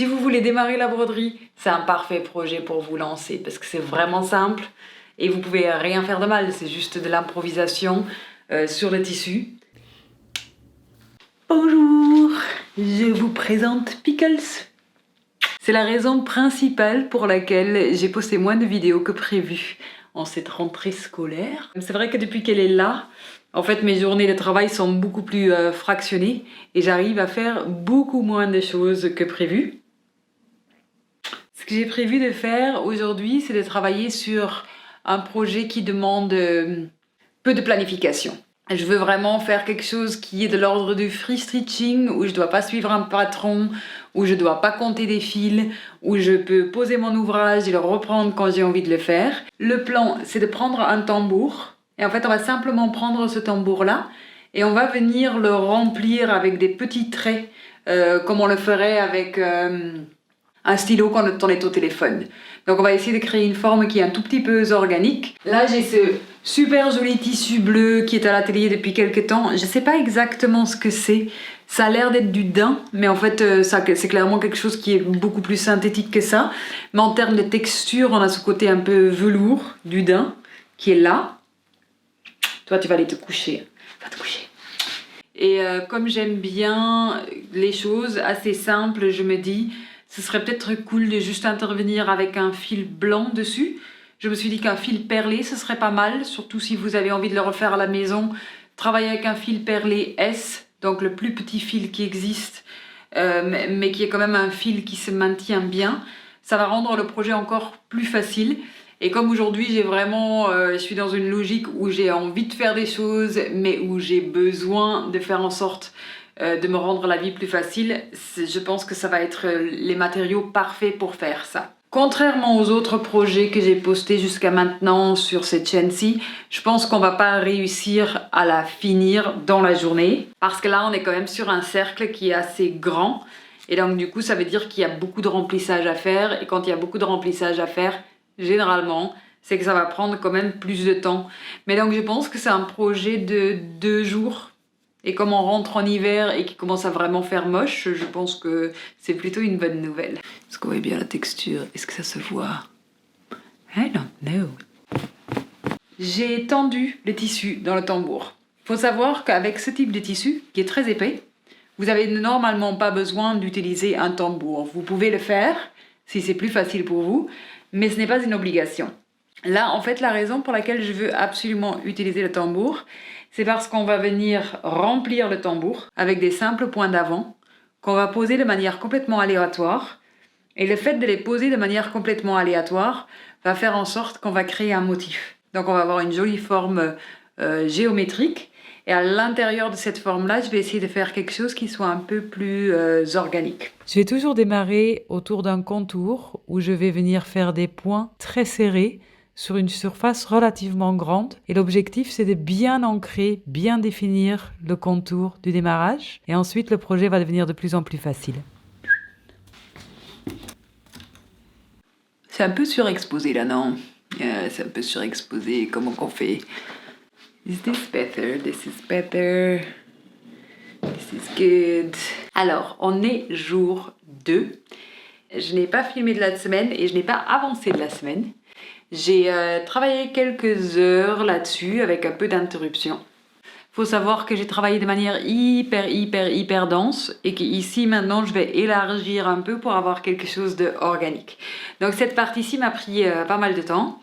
Si vous voulez démarrer la broderie, c'est un parfait projet pour vous lancer parce que c'est vraiment simple et vous pouvez rien faire de mal, c'est juste de l'improvisation sur le tissu. Bonjour, je vous présente Pickles. C'est la raison principale pour laquelle j'ai posté moins de vidéos que prévu en cette rentrée scolaire. C'est vrai que depuis qu'elle est là, en fait mes journées de travail sont beaucoup plus fractionnées et j'arrive à faire beaucoup moins de choses que prévu. Ce que j'ai prévu de faire aujourd'hui, c'est de travailler sur un projet qui demande peu de planification. Je veux vraiment faire quelque chose qui est de l'ordre du free stitching, où je ne dois pas suivre un patron, où je ne dois pas compter des fils, où je peux poser mon ouvrage et le reprendre quand j'ai envie de le faire. Le plan, c'est de prendre un tambour. Et en fait, on va simplement prendre ce tambour-là et on va venir le remplir avec des petits traits, comme on le ferait avec un stylo quand on est au téléphone. Donc on va essayer de créer une forme qui est un tout petit peu organique. Là j'ai ce super joli tissu bleu qui est à l'atelier depuis quelques temps. Je ne sais pas exactement ce que c'est. Ça a l'air d'être du daim, mais en fait c'est clairement quelque chose qui est beaucoup plus synthétique que ça. Mais en termes de texture, on a ce côté un peu velours du daim qui est là. Toi tu vas aller te coucher. Va te coucher. Et comme j'aime bien les choses assez simples, je me dis ce serait peut-être cool de juste intervenir avec un fil blanc dessus. Je me suis dit qu'un fil perlé, ce serait pas mal, surtout si vous avez envie de le refaire à la maison. Travailler avec un fil perlé S, donc le plus petit fil qui existe, mais qui est quand même un fil qui se maintient bien. Ça va rendre le projet encore plus facile. Et comme aujourd'hui, je suis dans une logique où j'ai envie de faire des choses, mais où j'ai besoin de faire en sorte de me rendre la vie plus facile, je pense que ça va être les matériaux parfaits pour faire ça. Contrairement aux autres projets que j'ai postés jusqu'à maintenant sur cette chaîne-ci, je pense qu'on va pas réussir à la finir dans la journée, parce que là on est quand même sur un cercle qui est assez grand, et donc du coup ça veut dire qu'il y a beaucoup de remplissage à faire, et quand il y a beaucoup de remplissage à faire, généralement, c'est que ça va prendre quand même plus de temps. Mais donc je pense que c'est un projet de 2 jours. Et comme on rentre en hiver et qu'il commence à vraiment faire moche, je pense que c'est plutôt une bonne nouvelle. Est-ce qu'on voit bien la texture? Est-ce que ça se voit? I don't know. J'ai tendu le tissu dans le tambour. Il faut savoir qu'avec ce type de tissu, qui est très épais, vous n'avez normalement pas besoin d'utiliser un tambour. Vous pouvez le faire si c'est plus facile pour vous, mais ce n'est pas une obligation. Là, en fait, la raison pour laquelle je veux absolument utiliser le tambour, c'est parce qu'on va venir remplir le tambour avec des simples points d'avant qu'on va poser de manière complètement aléatoire. Et le fait de les poser de manière complètement aléatoire va faire en sorte qu'on va créer un motif. Donc on va avoir une jolie forme géométrique. Et à l'intérieur de cette forme-là, je vais essayer de faire quelque chose qui soit un peu plus organique. Je vais toujours démarrer autour d'un contour où je vais venir faire des points très serrés sur une surface relativement grande. Et l'objectif, c'est de bien ancrer, bien définir le contour du démarrage. Et ensuite, le projet va devenir de plus en plus facile. C'est un peu surexposé là, non? C'est un peu surexposé. Comment qu'on fait? Is this better? This is better. This is good. Alors, on est jour 2. Je n'ai pas filmé de la semaine et je n'ai pas avancé de la semaine. J'ai travaillé quelques heures là-dessus avec un peu d'interruption. Il faut savoir que j'ai travaillé de manière hyper dense et qu'ici maintenant je vais élargir un peu pour avoir quelque chose d'organique. Donc cette partie-ci m'a pris pas mal de temps,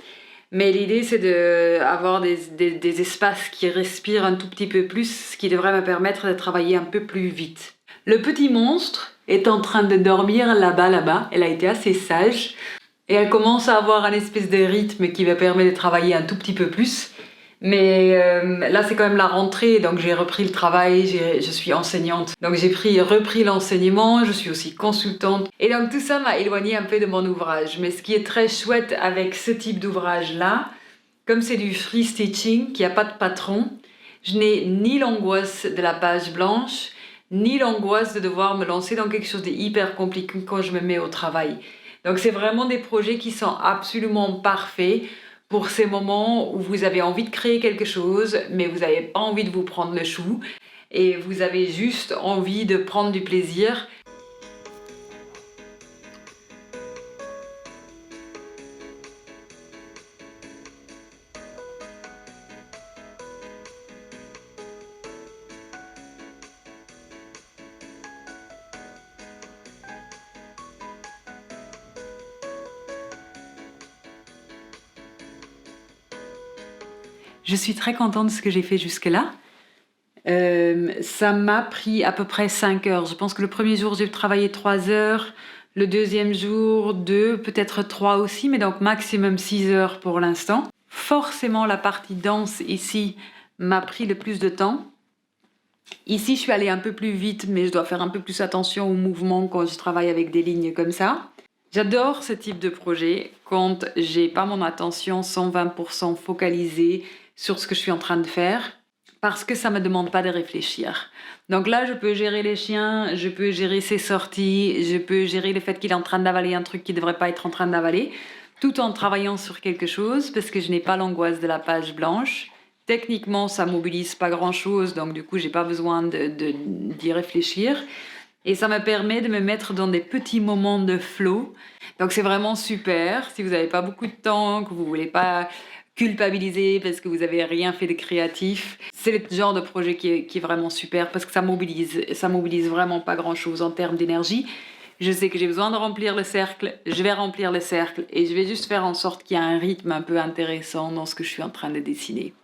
mais l'idée c'est d'avoir des espaces qui respirent un tout petit peu plus, ce qui devrait me permettre de travailler un peu plus vite. Le petit monstre est en train de dormir là-bas, elle a été assez sage. Et elle commence à avoir un espèce de rythme qui va permettre de travailler un tout petit peu plus. Mais là, c'est quand même la rentrée, donc j'ai repris le travail, je suis enseignante. Donc j'ai repris l'enseignement, je suis aussi consultante. Et donc tout ça m'a éloignée un peu de mon ouvrage. Mais ce qui est très chouette avec ce type d'ouvrage-là, comme c'est du free stitching, qui n'a pas de patron, je n'ai ni l'angoisse de la page blanche, ni l'angoisse de devoir me lancer dans quelque chose de hyper compliqué quand je me mets au travail. Donc c'est vraiment des projets qui sont absolument parfaits pour ces moments où vous avez envie de créer quelque chose, mais vous n'avez pas envie de vous prendre le chou et vous avez juste envie de prendre du plaisir. Je suis très contente de ce que j'ai fait jusque-là. Ça m'a pris à peu près 5 heures. Je pense que le premier jour, j'ai travaillé 3 heures. Le deuxième jour, 2, peut-être 3 aussi, mais donc maximum 6 heures pour l'instant. Forcément, la partie danse ici m'a pris le plus de temps. Ici, je suis allée un peu plus vite, mais je dois faire un peu plus attention aux mouvements quand je travaille avec des lignes comme ça. J'adore ce type de projet quand j'ai pas mon attention 120% focalisée sur ce que je suis en train de faire, parce que ça me demande pas de réfléchir. Donc là, je peux gérer les chiens, je peux gérer ses sorties, je peux gérer le fait qu'il est en train d'avaler un truc qu'il devrait pas être en train d'avaler, tout en travaillant sur quelque chose, parce que je n'ai pas l'angoisse de la page blanche. Techniquement, ça mobilise pas grand-chose, donc du coup, j'ai pas besoin d'y réfléchir. Et ça me permet de me mettre dans des petits moments de flow. Donc c'est vraiment super. Si vous n'avez pas beaucoup de temps, que vous ne voulez pas culpabiliser parce que vous n'avez rien fait de créatif, c'est le genre de projet qui est vraiment super parce que ça mobilise vraiment pas grand-chose en termes d'énergie. Je sais que j'ai besoin de remplir le cercle, je vais remplir le cercle et je vais juste faire en sorte qu'il y ait un rythme un peu intéressant dans ce que je suis en train de dessiner.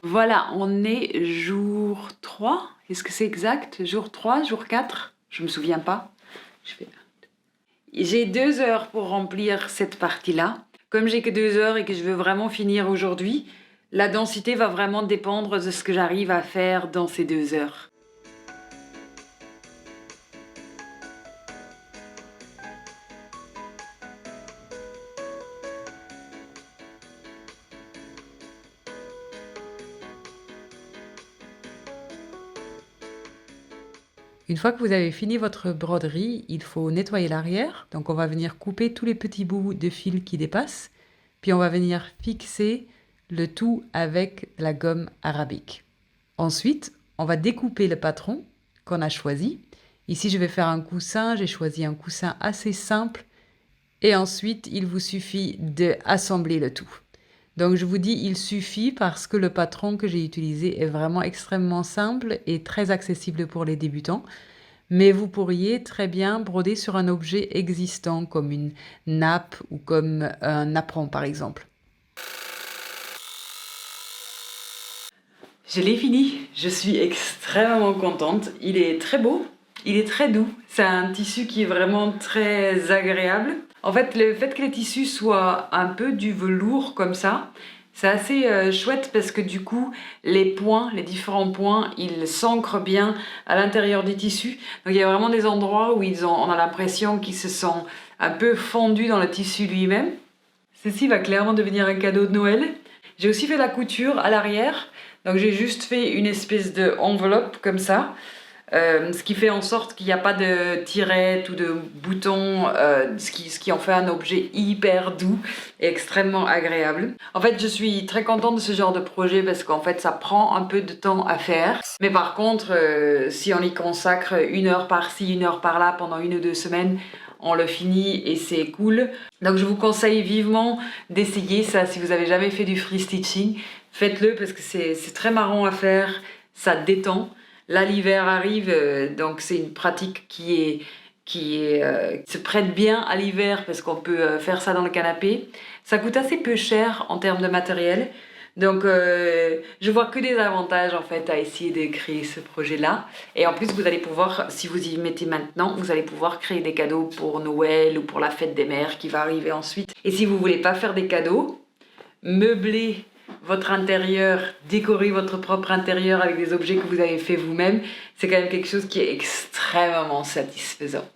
Voilà, on est jour 3. Est-ce que c'est exact? Jour 3, jour 4? Je me souviens pas. J'ai 2 heures pour remplir cette partie-là. Comme j'ai que 2 heures et que je veux vraiment finir aujourd'hui, la densité va vraiment dépendre de ce que j'arrive à faire dans ces 2 heures. Une fois que vous avez fini votre broderie, il faut nettoyer l'arrière. Donc on va venir couper tous les petits bouts de fil qui dépassent. Puis on va venir fixer le tout avec la gomme arabique. Ensuite, on va découper le patron qu'on a choisi. Ici, je vais faire un coussin. J'ai choisi un coussin assez simple. Et ensuite, il vous suffit d'assembler le tout. Donc je vous dis il suffit parce que le patron que j'ai utilisé est vraiment extrêmement simple et très accessible pour les débutants. Mais vous pourriez très bien broder sur un objet existant comme une nappe ou comme un apron par exemple. Je l'ai fini, je suis extrêmement contente. Il est très beau, il est très doux. C'est un tissu qui est vraiment très agréable. En fait, le fait que les tissus soient un peu du velours comme ça, c'est assez chouette parce que du coup, les points, les différents points, ils s'ancrent bien à l'intérieur du tissu. Donc il y a vraiment des endroits où on a l'impression qu'ils se sont un peu fondus dans le tissu lui-même. Ceci va clairement devenir un cadeau de Noël. J'ai aussi fait la couture à l'arrière. Donc j'ai juste fait une espèce d'enveloppe comme ça. Ce qui fait en sorte qu'il n'y a pas de tirette ou de bouton, ce qui en fait un objet hyper doux et extrêmement agréable. En fait, je suis très contente de ce genre de projet parce qu'en fait, ça prend un peu de temps à faire. Mais par contre, si on y consacre 1 heure par-ci, 1 heure par-là pendant 1 ou 2 semaines, on le finit et c'est cool. Donc je vous conseille vivement d'essayer ça si vous n'avez jamais fait du free stitching. Faites-le parce que c'est très marrant à faire, ça détend. Là, l'hiver arrive, donc c'est une pratique qui se prête bien à l'hiver parce qu'on peut faire ça dans le canapé. Ça coûte assez peu cher en termes de matériel. Donc, je vois que des avantages en fait à essayer de créer ce projet-là. Et en plus, vous allez pouvoir, si vous y mettez maintenant, vous allez pouvoir créer des cadeaux pour Noël ou pour la fête des mères qui va arriver ensuite. Et si vous voulez pas faire des cadeaux, meubler votre intérieur, décorer votre propre intérieur avec des objets que vous avez fait vous-même, c'est quand même quelque chose qui est extrêmement satisfaisant.